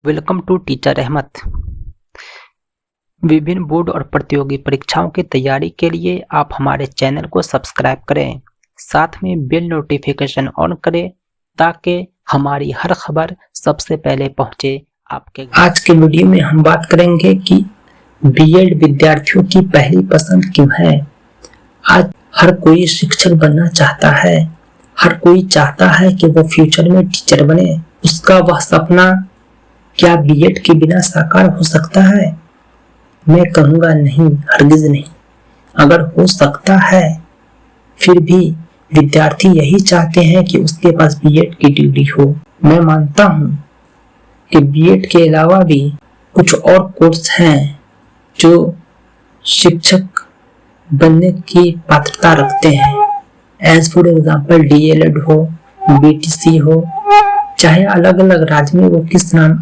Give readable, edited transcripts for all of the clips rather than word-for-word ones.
Welcome to teacher Ahmad. विभिन्न board और प्रतियोगी परीक्षाओं की तैयारी के लिए आप हमारे चैनल को सब्सक्राइब करें, साथ में बेल नोटिफिकेशन ऑन करें ताकि हमारी हर खबर सबसे पहले पहुंचे आपके। आज के वीडियो में हम बात करेंगे कि बीएड विद्यार्थियों की पहली पसंद क्यों है। आज हर कोई शिक्षक बनना चाहता है, हर कोई चाहता है कि वो फ्यूचर में टीचर बने। उसका वह सपना क्या बीएड के बिना साकार हो सकता है? मैं कहूँगा नहीं, हरगिज नहीं। अगर हो सकता है फिर भी विद्यार्थी यही चाहते हैं कि उसके पास बीएड की डिग्री हो। मैं मानता हूँ कि बीएड के अलावा भी कुछ और कोर्स हैं जो शिक्षक बनने की पात्रता रखते हैं। एज फॉर एग्जाम्पल डीएलएड हो, बीटीसी हो, चाहे अलग अलग राज्य में वो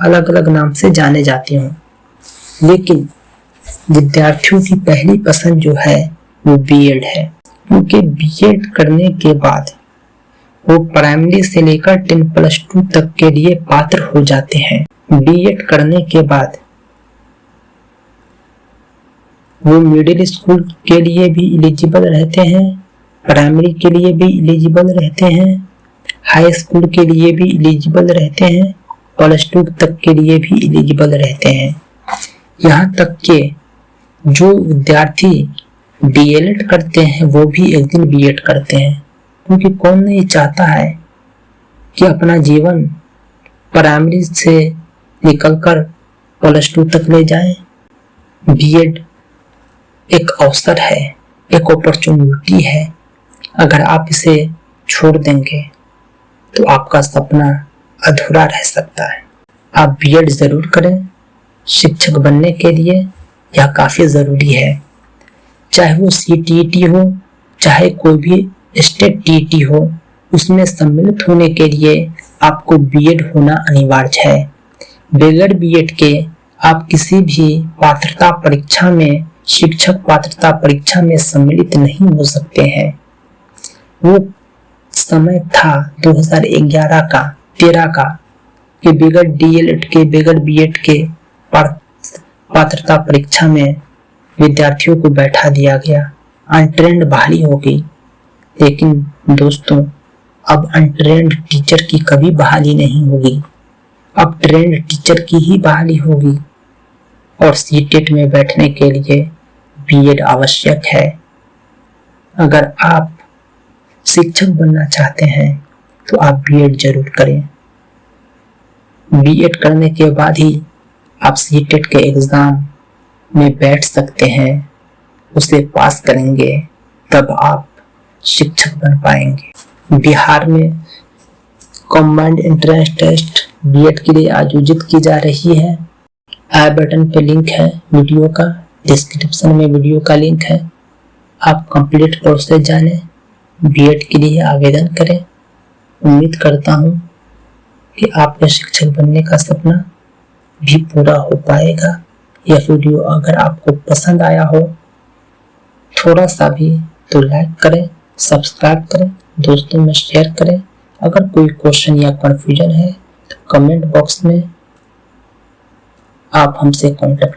अलग अलग नाम से जाने जाते हों, लेकिन विद्यार्थियों की पहली पसंद जो है वो बीएड है। क्योंकि बीएड करने के बाद वो प्राइमरी से लेकर 10+2 तक के लिए पात्र हो जाते हैं। बीएड करने के बाद वो मिडिल स्कूल के लिए भी एलिजिबल रहते हैं, प्राइमरी के लिए भी एलिजिबल रहते हैं, हाई स्कूल के लिए भी एलिजिबल रहते हैं, +2 तक के लिए भी एलिजिबल रहते हैं। यहाँ तक कि जो विद्यार्थी डीएलएड करते हैं वो भी एक दिन बीएड करते हैं। क्योंकि कौन नहीं चाहता है कि अपना जीवन प्राइमरी से निकलकर +2 तक ले जाए। बीएड एक अवसर है, एक अपॉर्चुनिटी है। अगर आप इसे छोड़ देंगे तो आपका सपना अधूरा रह सकता है। आप बीएड जरूर करें, शिक्षक बनने के लिए यह काफी जरूरी है। चाहे वो सीटीईटी हो, चाहे कोई भी स्टेट टीईटी हो, उसमें सम्मिलित होने के लिए आपको बीएड होना अनिवार्य है। बगैर बीएड के आप किसी भी पात्रता परीक्षा में, शिक्षक पात्रता परीक्षा में सम्मिलित नहीं हो सकते हैं। वो समय था 2011 का 13 का कि बगैर डीएलएड के, बगैर बीएड के पात्रता परीक्षा में विद्यार्थियों को बैठा दिया गया। अनट्रेंड बहाली हो गई। लेकिन दोस्तों, अब अनट्रेंड टीचर की कभी बहाली नहीं होगी, अब ट्रेंड टीचर की ही बहाली होगी। और सीटेट में बैठने के लिए बीएड आवश्यक है। अगर आप शिक्षक बनना चाहते हैं तो आप बीएड जरूर करें। बीएड करने के बाद ही आप सीटेट के एग्जाम में बैठ सकते हैं, उसे पास करेंगे तब आप शिक्षक बन पाएंगे। बिहार में कॉम्बाइंड एंट्रेंस टेस्ट बीएड के लिए आयोजित की जा रही है। आई बटन पे लिंक है वीडियो का, डिस्क्रिप्शन में वीडियो का लिंक है। आप कंप्लीट प्रोसेस जानें, बीएड के लिए आवेदन करें। उम्मीद करता हूँ कि आपके शिक्षक बनने का सपना भी पूरा हो पाएगा। यह वीडियो अगर आपको पसंद आया हो थोड़ा सा भी तो लाइक करें, सब्सक्राइब करें, दोस्तों में शेयर करें। अगर कोई क्वेश्चन या कंफ्यूजन है तो कमेंट बॉक्स में आप हमसे कांटेक्ट